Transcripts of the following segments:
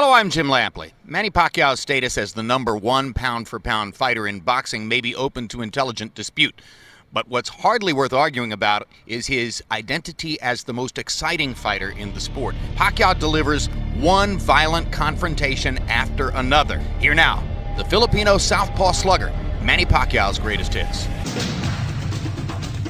Hello, I'm Jim Lampley. Manny Pacquiao's status as the #1 pound-for-pound fighter in boxing may be open to intelligent dispute. But what's hardly worth arguing about is his identity as the most exciting fighter in the sport. Pacquiao delivers one violent confrontation after another. Here now, the Filipino southpaw slugger, Manny Pacquiao's greatest hits.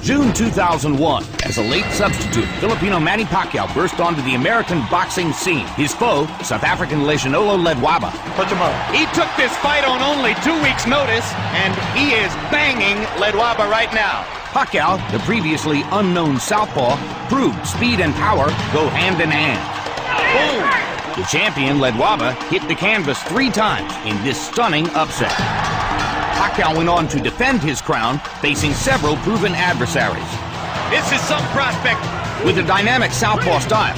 June 2001, as a late substitute, Filipino Manny Pacquiao burst onto the American boxing scene. His foe, South African Lesionolo Ledwaba. Put him up. He took this fight on only 2 weeks' notice, and he is banging Ledwaba right now. Pacquiao, the previously unknown southpaw, proved speed and power go hand in hand. Boom! The champion, Ledwaba, hit the canvas 3 times in this stunning upset. Pacquiao went on to defend his crown, facing several proven adversaries. This is some prospect. With a dynamic southpaw style,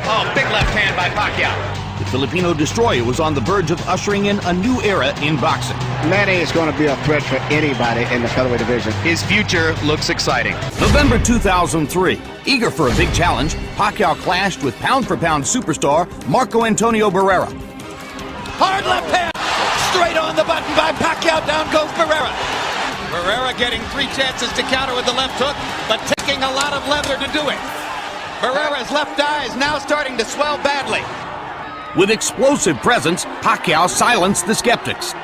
Oh, big left hand by Pacquiao. the Filipino destroyer was on the verge of ushering in a new era in boxing. Manny is going to be a threat for anybody in the featherweight division. His future looks exciting. November 2003. Eager for a big challenge, Pacquiao clashed with pound-for-pound superstar Marco Antonio Barrera. Hard left hand. Straight on the button by Pacquiao. Down goes Barrera. Barrera getting 3 chances to counter with the left hook, but taking a lot of leather to do it. Barrera's left eye is now starting to swell badly. With explosive presence, Pacquiao silenced the skeptics.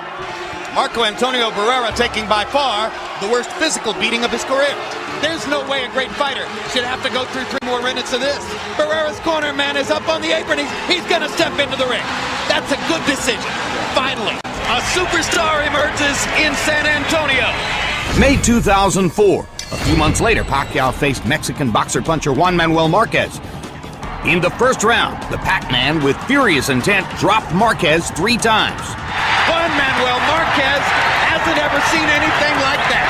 Marco Antonio Barrera taking by far the worst physical beating of his career. There's no way a great fighter should have to go through 3 more minutes of this. Barrera's corner man is up on the apron. He's going to step into the ring. That's a good decision. Finally, a superstar emerges in San Antonio. May 2004. A few months later, Pacquiao faced Mexican boxer-puncher Juan Manuel Marquez. In the first round, the Pac-Man, with furious intent, dropped Marquez 3 times. Juan Manuel Marquez hasn't ever seen anything like that.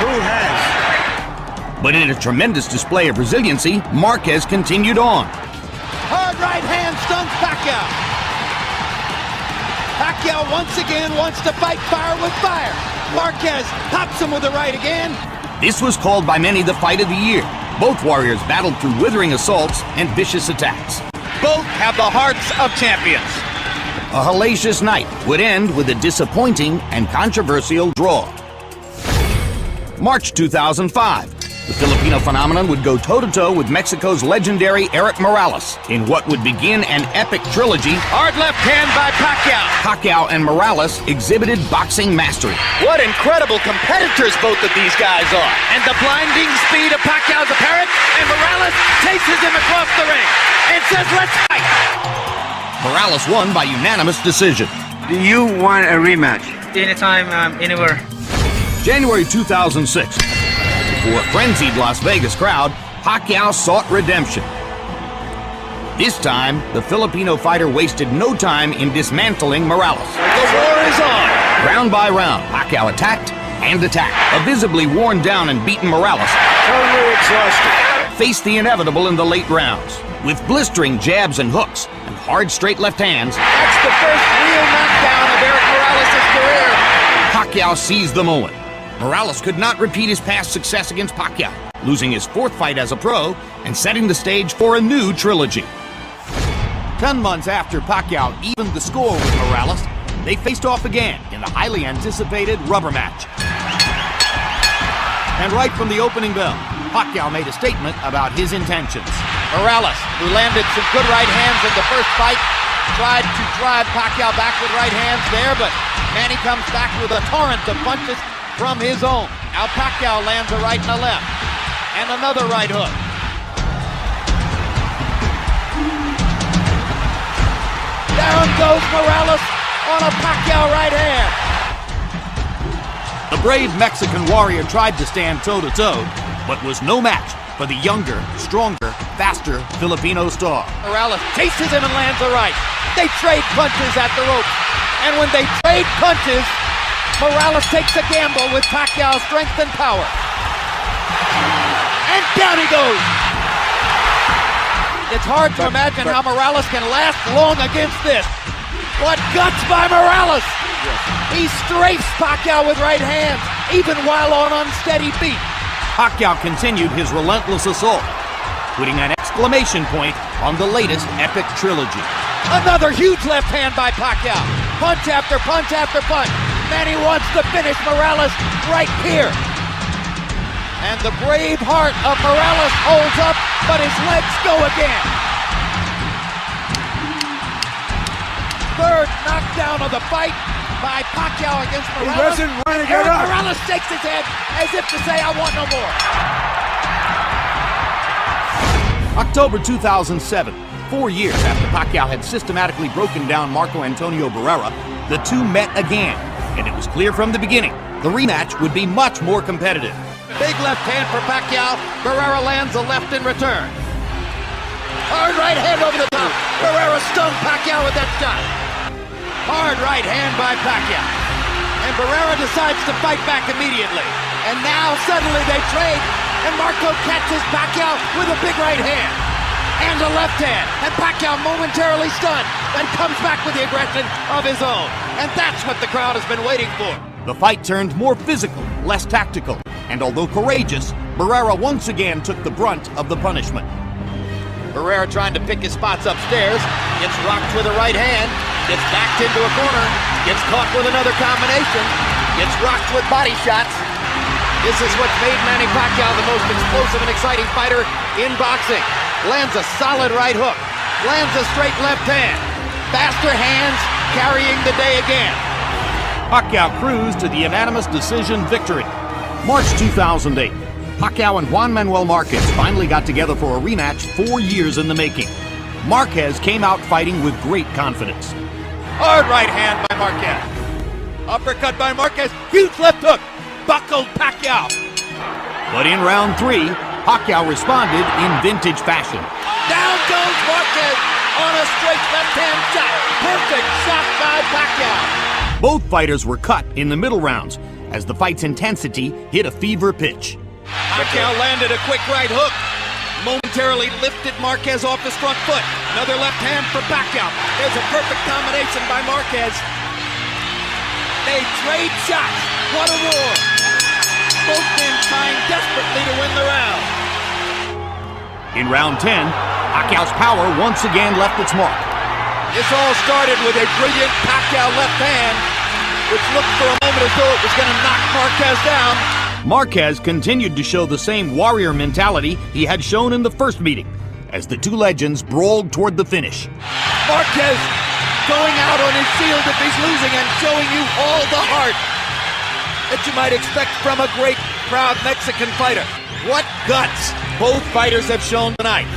Who has? But in a tremendous display of resiliency, Marquez continued on. Hard right hand stuns Pacquiao. Pacquiao once again wants to fight fire with fire. Marquez pops him with the right again. This was called by many the fight of the year. Both warriors battled through withering assaults and vicious attacks. Both have the hearts of champions. A hellacious night would end with a disappointing and controversial draw. March 2005. The Filipino phenomenon would go toe-to-toe with Mexico's legendary Erik Morales in what would begin an epic trilogy. Hard left hand by Pacquiao. Pacquiao and Morales exhibited boxing mastery. What incredible competitors both of these guys are. And the blinding speed of Pacquiao's apparent, and Morales chases him across the ring and says, "Let's fight." Morales won by unanimous decision. Do you want a rematch? Anytime, anywhere. January 2006. Before a frenzied Las Vegas crowd, Pacquiao sought redemption. This time, the Filipino fighter wasted no time in dismantling Morales. The war is on. Round by round, Pacquiao attacked and attacked. A visibly worn down and beaten Morales Totally exhausted. faced the inevitable in the late rounds. With blistering jabs and hooks and hard straight left hands, That's the first real knockdown of Erik Morales' career. Pacquiao seized the moment. Morales could not repeat his past success against Pacquiao, losing his 4th fight as a pro and setting the stage for a new trilogy. 10 months after Pacquiao evened the score with Morales, they faced off again in the highly anticipated rubber match. And right from the opening bell, Pacquiao made a statement about his intentions. Morales, who landed some good right hands in the first fight, tried to drive Pacquiao back with right hands there, but Manny comes back with a torrent of punches from his own. Now Pacquiao lands a right and a left, and another right hook. Down goes Morales on a Pacquiao right hand. The brave Mexican warrior tried to stand toe-to-toe, but was no match for the younger, stronger, faster Filipino star. Morales chases him and lands a right. They trade punches at the rope, and when they trade punches, Morales takes a gamble with Pacquiao's strength and power. And down he goes. It's hard to imagine how Morales can last long against this. What guts by Morales! He strafes Pacquiao with right hands, even while on unsteady feet. Pacquiao continued his relentless assault, putting an exclamation point on the latest epic trilogy. Another huge left hand by Pacquiao. Punch after punch after punch. Manny wants to finish Morales right here. And the brave heart of Morales holds up, but his legs go again. Third knockdown of the fight by Pacquiao against Morales. He doesn't want to get up. Morales shakes his head as if to say, I want no more. October 2007, 4 years after Pacquiao had systematically broken down Marco Antonio Barrera, the two met again, and it was clear from the beginning the rematch would be much more competitive. Big left hand for Pacquiao. Barrera lands a left in return. Hard right hand over the top. Barrera stung Pacquiao with that shot. Hard right hand by Pacquiao. And Barrera decides to fight back immediately. And now suddenly they trade, and Marco catches Pacquiao with a big right hand. And a left hand. And Pacquiao momentarily stunned, then comes back with the aggression of his own. And that's what the crowd has been waiting for. The fight turned more physical, less tactical, and although courageous, Barrera once again took the brunt of the punishment. Barrera trying to pick his spots upstairs, gets rocked with a right hand, gets backed into a corner, gets caught with another combination, gets rocked with body shots. This is what's made Manny Pacquiao the most explosive and exciting fighter in boxing. Lands a solid right hook, lands a straight left hand, faster hands carrying the day again. Pacquiao cruised to the unanimous decision victory. March 2008, Pacquiao and Juan Manuel Marquez finally got together for a rematch 4 years in the making. Marquez came out fighting with great confidence. Hard right hand by Marquez. Uppercut by Marquez, huge left hook, buckled Pacquiao. But in round 3, Pacquiao responded in vintage fashion. Down goes Marquez on a straight left hand shot. Perfect shot by Pacquiao. Both fighters were cut in the middle rounds as the fight's intensity hit a fever pitch. Pacquiao landed a quick right hook. Momentarily lifted Marquez off his front foot. Another left hand for Pacquiao. There's a perfect combination by Marquez. They trade shots. What a war. Both men trying desperately to win the round. In round 10, Pacquiao's power once again left its mark. This all started with a brilliant Pacquiao left hand, which looked for a moment as though it was going to knock Marquez down. Marquez continued to show the same warrior mentality he had shown in the first meeting, as the two legends brawled toward the finish. Marquez going out on his shield if he's losing and showing you all the heart that you might expect from a great, proud Mexican fighter. What guts both fighters have shown tonight.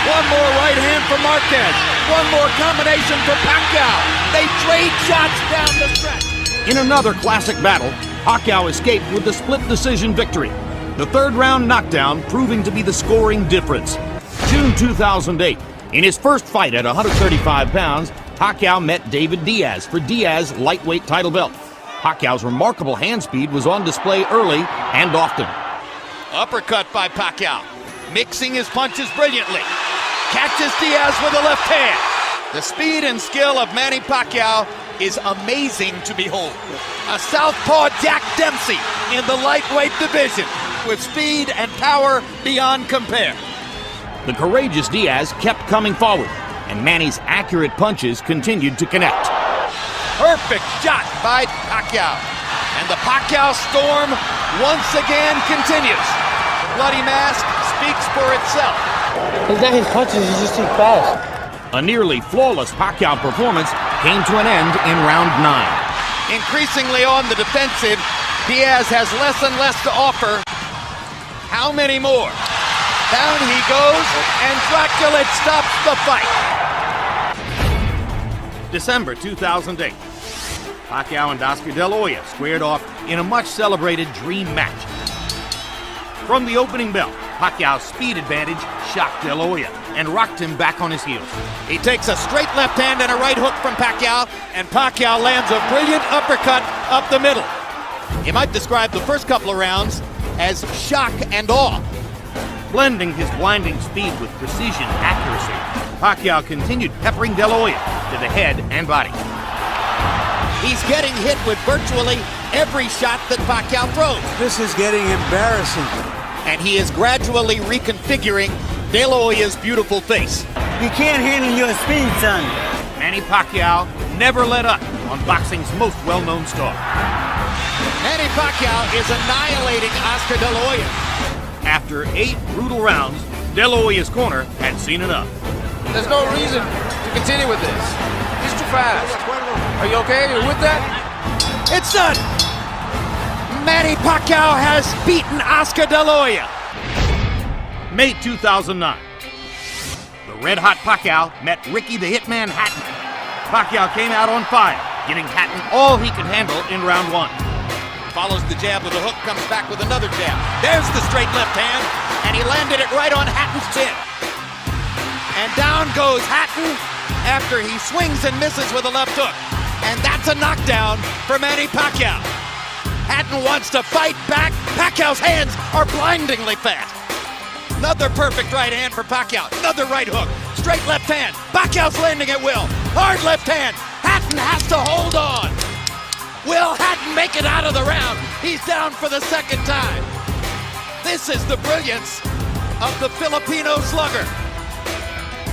One more right hand for Marquez. One more combination for Pacquiao. They trade shots down the stretch. In another classic battle, Pacquiao escaped with the split decision victory. The third round knockdown proving to be the scoring difference. June 2008, in his first fight at 135 pounds, Pacquiao met David Diaz for Diaz's lightweight title belt. Pacquiao's remarkable hand speed was on display early and often. Uppercut by Pacquiao, mixing his punches brilliantly. Catches Diaz with a left hand. The speed and skill of Manny Pacquiao is amazing to behold. A southpaw Jack Dempsey in the lightweight division with speed and power beyond compare. The courageous Diaz kept coming forward, and Manny's accurate punches continued to connect. Perfect shot by Pacquiao. And the Pacquiao storm once again continues. Bloody mask speaks for itself. It's not his punches, he's just too fast. A nearly flawless Pacquiao performance came to an end in round 9. Increasingly on the defensive, Diaz has less and less to offer. How many more? Down he goes, and Dracula stops the fight. December 2008. Pacquiao and Oscar De La Hoya squared off in a much-celebrated dream match. From the opening bell, Pacquiao's speed advantage shocked De La Hoya and rocked him back on his heels. He takes a straight left hand and a right hook from Pacquiao, and Pacquiao lands a brilliant uppercut up the middle. You might describe the first couple of rounds as shock and awe. Blending his blinding speed with precision accuracy, Pacquiao continued peppering De La Hoya to the head and body. He's getting hit with virtually every shot that Pacquiao throws. This is getting embarrassing. And he is gradually reconfiguring De La Hoya's beautiful face. You can't handle your speed, son. Manny Pacquiao never let up on boxing's most well-known star. Manny Pacquiao is annihilating Oscar De La Hoya. After 8 brutal rounds, De La Hoya's corner had seen enough. There's no reason to continue with this. He's too fast. Are you okay? Are you with that? It's done. Manny Pacquiao has beaten Oscar De La Hoya. May 2009. The red-hot Pacquiao met Ricky the Hitman Hatton. Pacquiao came out on fire, giving Hatton all he could handle in round 1. Follows the jab with a hook, comes back with another jab. There's the straight left hand, and he landed it right on Hatton's chin. And down goes Hatton after he swings and misses with a left hook. And that's a knockdown for Manny Pacquiao. Hatton wants to fight back. Pacquiao's hands are blindingly fast. Another perfect right hand for Pacquiao. Another right hook. Straight left hand. Pacquiao's landing at will. Hard left hand. Hatton has to hold on. Will Hatton make it out of the round? He's down for the second time. This is the brilliance of the Filipino slugger.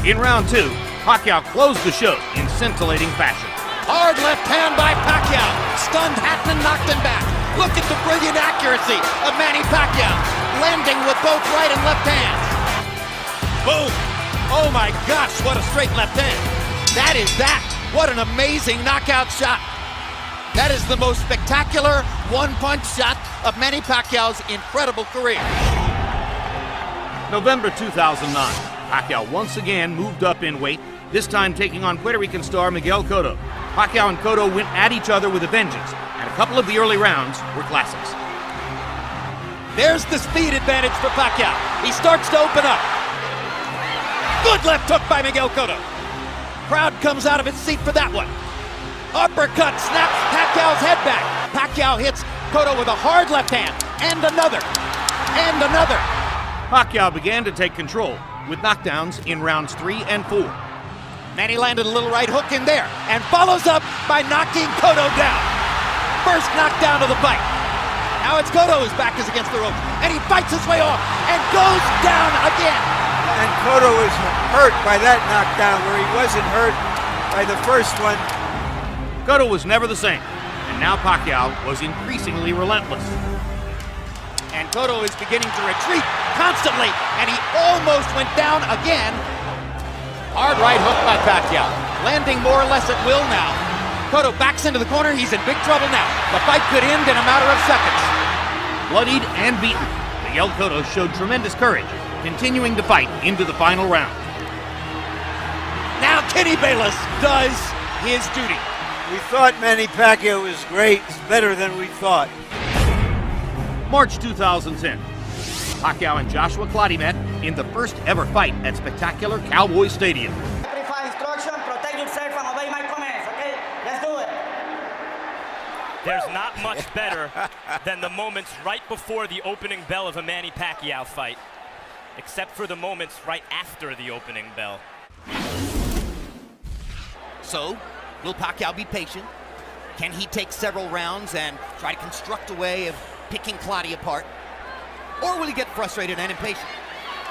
In round 2, Pacquiao closed the show in scintillating fashion. Hard left hand by Pacquiao. Stunned Hatton and knocked him back. Look at the brilliant accuracy of Manny Pacquiao, landing with both right and left hands. Boom. Oh my gosh, what a straight left hand. That is that. What an amazing knockout shot. That is the most spectacular one-punch shot of Manny Pacquiao's incredible career. November 2009, Pacquiao once again moved up in weight, this time taking on Puerto Rican star Miguel Cotto. Pacquiao and Cotto went at each other with a vengeance, and a couple of the early rounds were classics. There's the speed advantage for Pacquiao. He starts to open up. Good left hook by Miguel Cotto. Crowd comes out of its seat for that one. Uppercut snaps Pacquiao's head back. Pacquiao hits Cotto with a hard left hand, and another, and another. Pacquiao began to take control with knockdowns in rounds 3 and 4. Manny landed a little right hook in there and follows up by knocking Cotto down. First knockdown of the fight. Now it's Cotto whose back is against the ropes, and he fights his way off and goes down again. And Cotto was hurt by that knockdown where he wasn't hurt by the first one. Cotto was never the same, and now Pacquiao was increasingly relentless. And Cotto is beginning to retreat constantly, and he almost went down again. Hard right hook by Pacquiao, landing more or less at will now. Cotto backs into the corner, he's in big trouble now. The fight could end in a matter of seconds. Bloodied and beaten, Miguel Cotto showed tremendous courage, continuing to fight into the final round. Now Kenny Bayless does his duty. We thought Manny Pacquiao was great. It's better than we thought. March 2010. Pacquiao and Joshua Clottey met in the first ever fight at spectacular Cowboy Stadium. Instruction, protect yourself and obey my commands, okay? Let's do it. There's not much better than the moments right before the opening bell of a Manny Pacquiao fight, except for the moments right after the opening bell. So, will Pacquiao be patient? Can he take several rounds and try to construct a way of picking Clottey apart? Or will he get frustrated and impatient?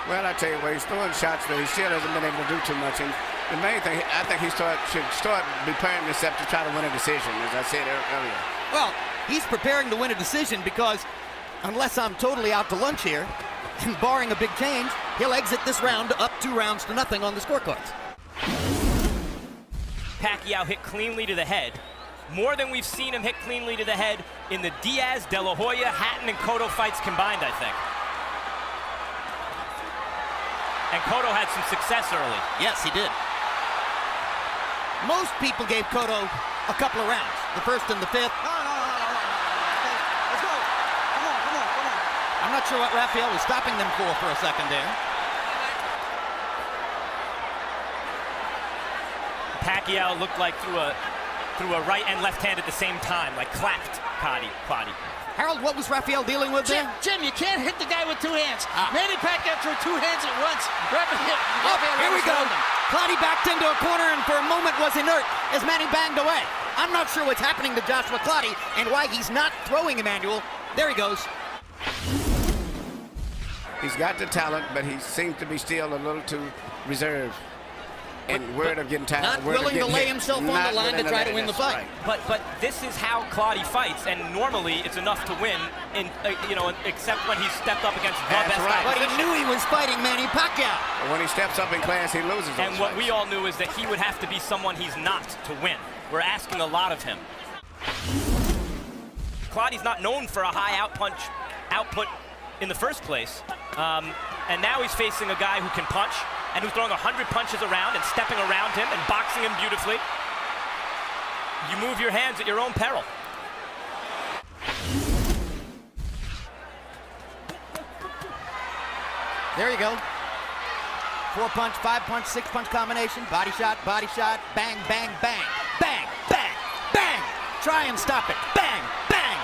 Well, I tell you what, he's throwing shots, but he still hasn't been able to do too much. And the main thing, I think he should start preparing himself to try to win a decision, as I said earlier. Well, he's preparing to win a decision because, unless I'm totally out to lunch here, and barring a big change, he'll exit this round up 2-0 on the scorecards. Pacquiao hit cleanly to the head, more than we've seen him hit cleanly to the head in the Diaz, De La Hoya, Hatton, and Cotto fights combined, I think. And Cotto had some success early. Yes, he did. Most people gave Cotto a couple of rounds, the first and the fifth. No. Let's go. Come on. I'm not sure what Rafael was stopping them for a second there. Pacquiao looked like threw a right and left hand at the same time, like clapped Clottey. Harold, what was Rafael dealing with there? Jim, you can't hit the guy with two hands. Manny Pacquiao threw two hands at once. Here we go. Clottey backed into a corner and for a moment was inert as Manny banged away. I'm not sure what's happening to Joshua Clottey and why he's not throwing Emmanuel. There he goes. He's got the talent, but he seems to be still a little too reserved. and worried of getting tired. Not willing to lay himself on the line to try to win the fight. But this is how Claudy fights, and normally it's enough to win, except when he stepped up against the best guy. But he knew he was fighting Manny Pacquiao. When he steps up in class, he loses. And what we all knew is that he would have to be someone he's not to win. We're asking a lot of him. Claudy's not known for a high output in the first place, and now he's facing a guy who can punch and who's throwing 100 punches around and stepping around him and boxing him beautifully. You move your hands at your own peril. There you go. 4-punch, 5-punch, 6-punch combination. Body shot, bang, bang, bang. Bang, bang, bang. Try and stop it. Bang, bang.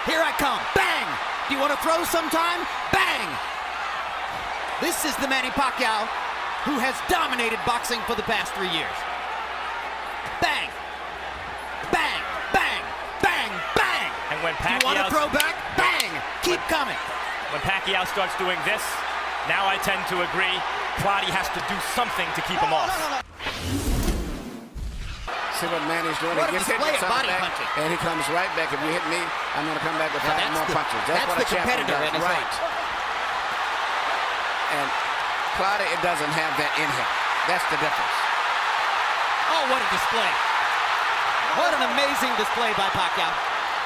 Here I come. Bang. Do you want to throw sometime? Bang. This is the Manny Pacquiao who has dominated boxing for the past 3 years. Bang. Bang, bang, bang, bang. And when Do you want to throw back? Bang. Keep coming. When Pacquiao starts doing this, now I tend to agree, Claudy has to do something to keep him off. See what Manny's doing. What He a gets hit display with of body something, punching. and he comes right back. If you hit me, I'm going to come back with 5 more punches. That's what the a champion competitor does. in his Right. And Claudy, it doesn't have that in him. That's the difference. Oh, what a display. What an amazing display by Pacquiao.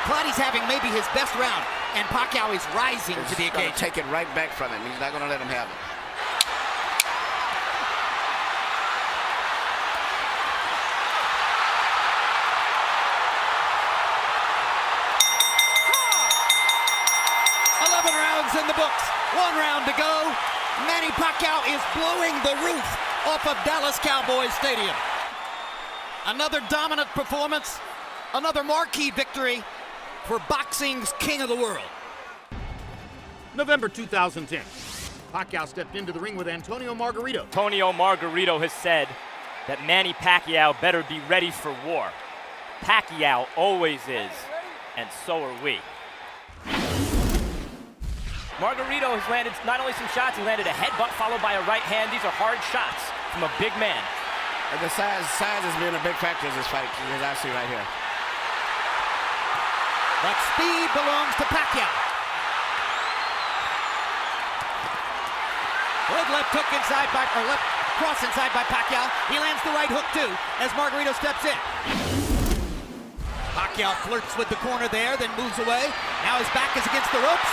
Claudy's having maybe his best round, and Pacquiao is rising to the He's going occasion. to take it right back from him. He's not going to let him have it. In the books. 1 round to go. Manny Pacquiao is blowing the roof off of Dallas Cowboys Stadium. Another dominant performance, another marquee victory for boxing's king of the world. November 2010. Pacquiao stepped into the ring with Antonio Margarito. Antonio Margarito has said that Manny Pacquiao better be ready for war. Pacquiao always is, and so are we. Margarito has landed not only some shots, he landed a headbutt followed by a right hand. These are hard shots from a big man. And the size has been a big factor in this fight, as I see right here. But speed belongs to Pacquiao. Good left hook inside left cross inside by Pacquiao. He lands the right hook too as Margarito steps in. Pacquiao flirts with the corner there, then moves away. Now his back is against the ropes.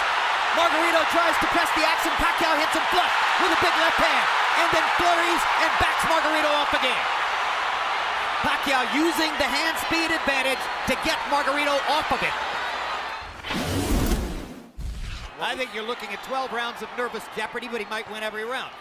Margarito tries to press the action. Pacquiao hits him flush with a big left hand and then flurries and backs Margarito off again. Pacquiao using the hand speed advantage to get Margarito off of it. I think you're looking at 12 rounds of nervous jeopardy, but he might win every round.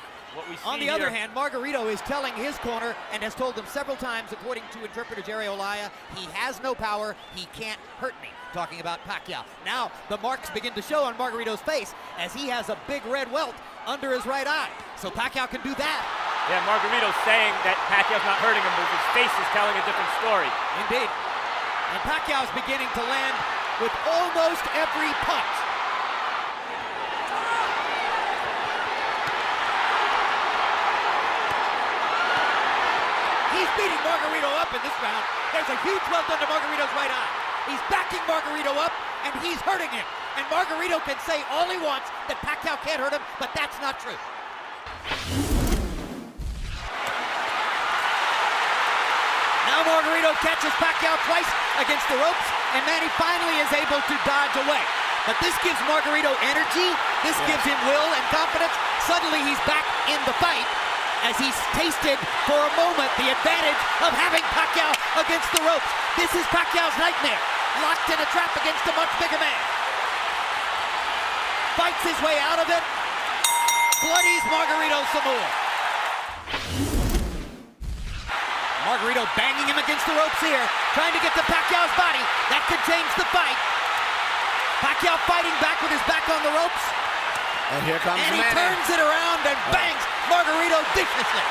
On the other hand, Margarito is telling his corner and has told them several times, according to interpreter Jerry Olaya, he has no power, he can't hurt me. Talking about Pacquiao. Now the marks begin to show on Margarito's face as he has a big red welt under his right eye. So Pacquiao can do that. Yeah, Margarito's saying that Pacquiao's not hurting him, but his face is telling a different story. Indeed. And Pacquiao's beginning to land with almost every punch. He's beating Margarito up in this round. There's a huge welt under Margarito's right eye. He's backing Margarito up, and he's hurting him. And Margarito can say all he wants that Pacquiao can't hurt him, but that's not true. Now Margarito catches Pacquiao twice against the ropes, and Manny finally is able to dodge away. But this gives Margarito energy. This gives him will and confidence. Suddenly he's back in the fight, as he's tasted for a moment the advantage of having Pacquiao against the ropes. This is Pacquiao's nightmare, locked in a trap against a much bigger man. Fights his way out of it, bloodies Margarito some more. Margarito banging him against the ropes here, trying to get to Pacquiao's body. That could change the fight. Pacquiao fighting back with his back on the ropes. And here comes And he Manny. turns it around and bangs Margarito viciously.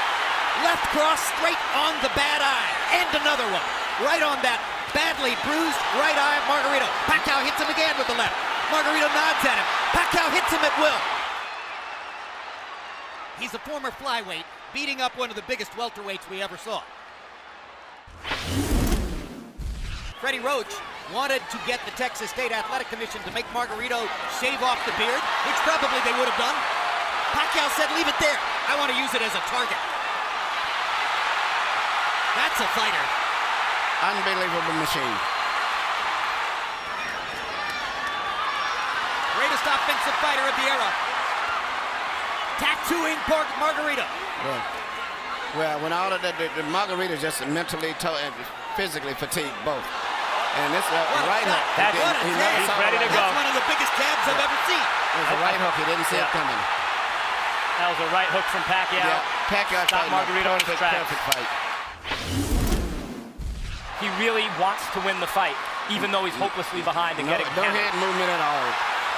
Left cross straight on the bad eye. And another one. Right on that badly bruised right eye of Margarito. Pacquiao hits him again with the left. Margarito nods at him. Pacquiao hits him at will. He's a former flyweight, beating up one of the biggest welterweights we ever saw. Freddie Roach wanted to get the Texas State Athletic Commission to make Margarito shave off the beard, which probably they would have done. Pacquiao said, leave it there. I want to use it as a target. That's a fighter. Unbelievable machine. Greatest offensive fighter of the era. Tattooing Margarito. Well, when all of the Margarito's just mentally and physically fatigued both. And this right hook. He's ready to go. That's one of the biggest jabs I've ever seen. It was a right hook. He didn't see it coming. That was a right hook from Pacquiao. Yeah, Pacquiao stopped Margarito in his tracks. Perfect fight. He really wants to win the fight, even though he's hopelessly behind and getting no head movement at all.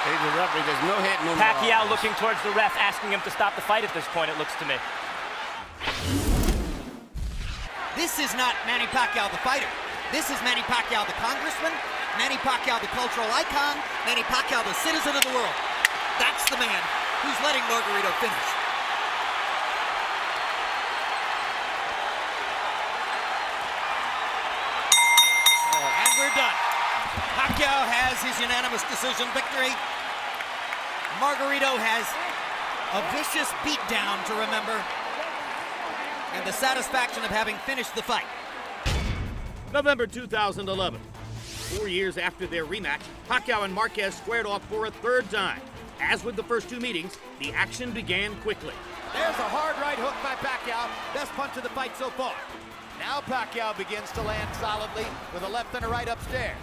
The referee, there's no head movement. Pacquiao looking towards the ref, asking him to stop the fight at this point, it looks to me. This is not Manny Pacquiao the fighter. This is Manny Pacquiao the congressman, Manny Pacquiao the cultural icon, Manny Pacquiao the citizen of the world. That's the man who's letting Margarito finish. And we're done. Pacquiao has his unanimous decision victory. Margarito has a vicious beatdown to remember, and the satisfaction of having finished the fight. November 2011. 4 years after their rematch, Pacquiao and Marquez squared off for a third time. As with the first two meetings, the action began quickly. There's a hard right hook by Pacquiao. Best punch of the fight so far. Now Pacquiao begins to land solidly with a left and a right upstairs.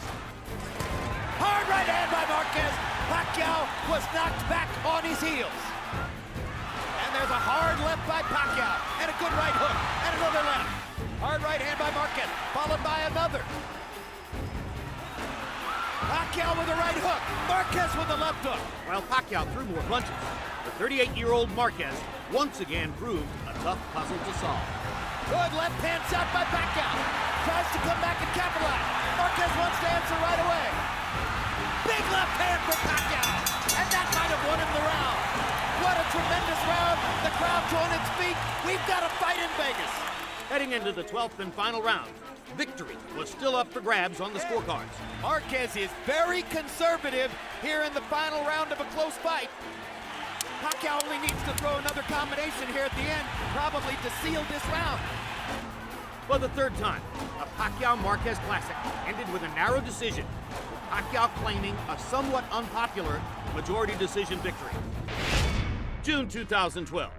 Hard right hand by Marquez. Pacquiao was knocked back on his heels. And there's a hard left by Pacquiao. And a good right hook. And another left. Hard right hand by Marquez, followed by another. Pacquiao with a right hook. Marquez with a left hook. While Pacquiao threw more punches, the 38-year-old Marquez once again proved a tough puzzle to solve. Good left hand shot by Pacquiao. Tries to come back and capitalize. Marquez wants to answer right away. Big left hand for Pacquiao. And that might have won him the round. What a tremendous round. The crowd's on its feet. We've got a fight in Vegas. Heading into the 12th and final round, victory was still up for grabs on the scorecards. Marquez is very conservative here in the final round of a close fight. Pacquiao only needs to throw another combination here at the end, probably to seal this round. For the third time, a Pacquiao-Marquez classic ended with a narrow decision, with Pacquiao claiming a somewhat unpopular majority decision victory. June 2012.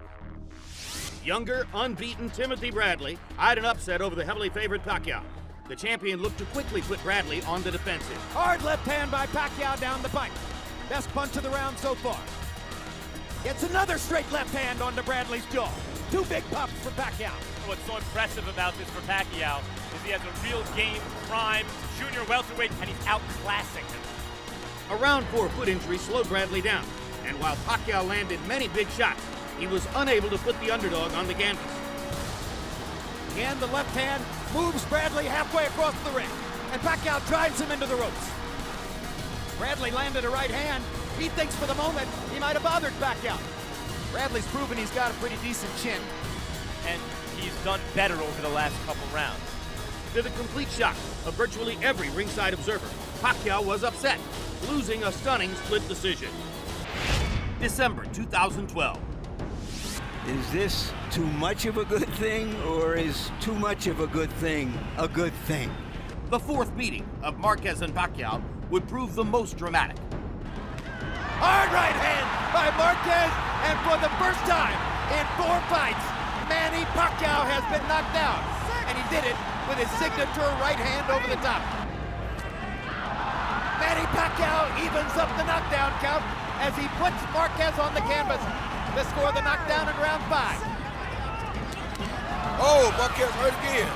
Younger, unbeaten Timothy Bradley eyed an upset over the heavily favored Pacquiao. The champion looked to quickly put Bradley on the defensive. Hard left hand by Pacquiao down the pipe. Best punch of the round so far. Gets another straight left hand onto Bradley's jaw. Two big pops for Pacquiao. What's so impressive about this for Pacquiao is he has a real game, prime, junior welterweight, and he's outclassing him. A round 4 foot injury slowed Bradley down, and while Pacquiao landed many big shots, he was unable to put the underdog on the canvas. Again, the left hand moves Bradley halfway across the ring, and Pacquiao drives him into the ropes. Bradley landed a right hand. He thinks for the moment he might have bothered Pacquiao. Bradley's proven he's got a pretty decent chin. And he's done better over the last couple rounds. To the complete shock of virtually every ringside observer, Pacquiao was upset, losing a stunning split decision. December 2012. Is this too much of a good thing, or is too much of a good thing a good thing? The fourth meeting of Marquez and Pacquiao would prove the most dramatic. Hard right hand by Marquez, and for the first time in 4 fights, Manny Pacquiao has been knocked out, and he did it with his signature right hand over the top. Manny Pacquiao evens up the knockdown count as he puts Marquez on the canvas to score the knockdown in round 5. Oh, Marquez hurt again.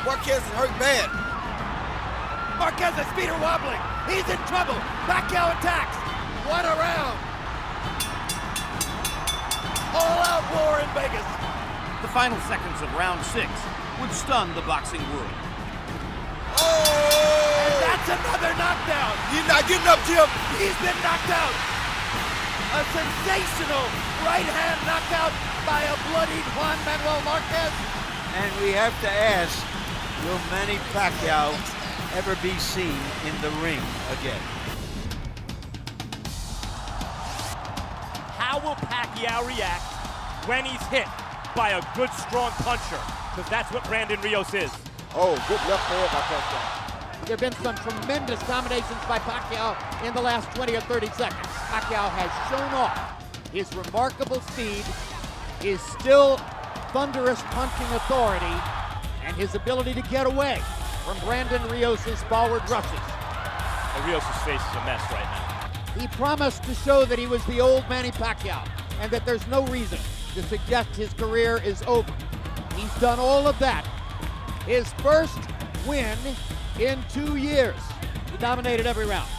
Marquez is hurt bad. Marquez's feet are wobbling. He's in trouble. Pacquiao attacks. What a round. All-out war in Vegas. The final seconds of round 6 would stun the boxing world. Oh! And that's another knockdown. He's not getting up, Jim. He's been knocked out. A sensational right hand knockout by a bloodied Juan Manuel Marquez. And we have to ask, will Manny Pacquiao ever be seen in the ring again? How will Pacquiao react when he's hit by a good, strong puncher? Because that's what Brandon Rios is. Oh, good left hand by Pacquiao. There have been some tremendous combinations by Pacquiao in the last 20 or 30 seconds. Pacquiao has shown off his remarkable speed, his still thunderous punching authority, and his ability to get away from Brandon Rios' forward rushes. Rios' face is a mess right now. He promised to show that he was the old Manny Pacquiao and that there's no reason to suggest his career is over. He's done all of that. His first win in 2 years. He dominated every round.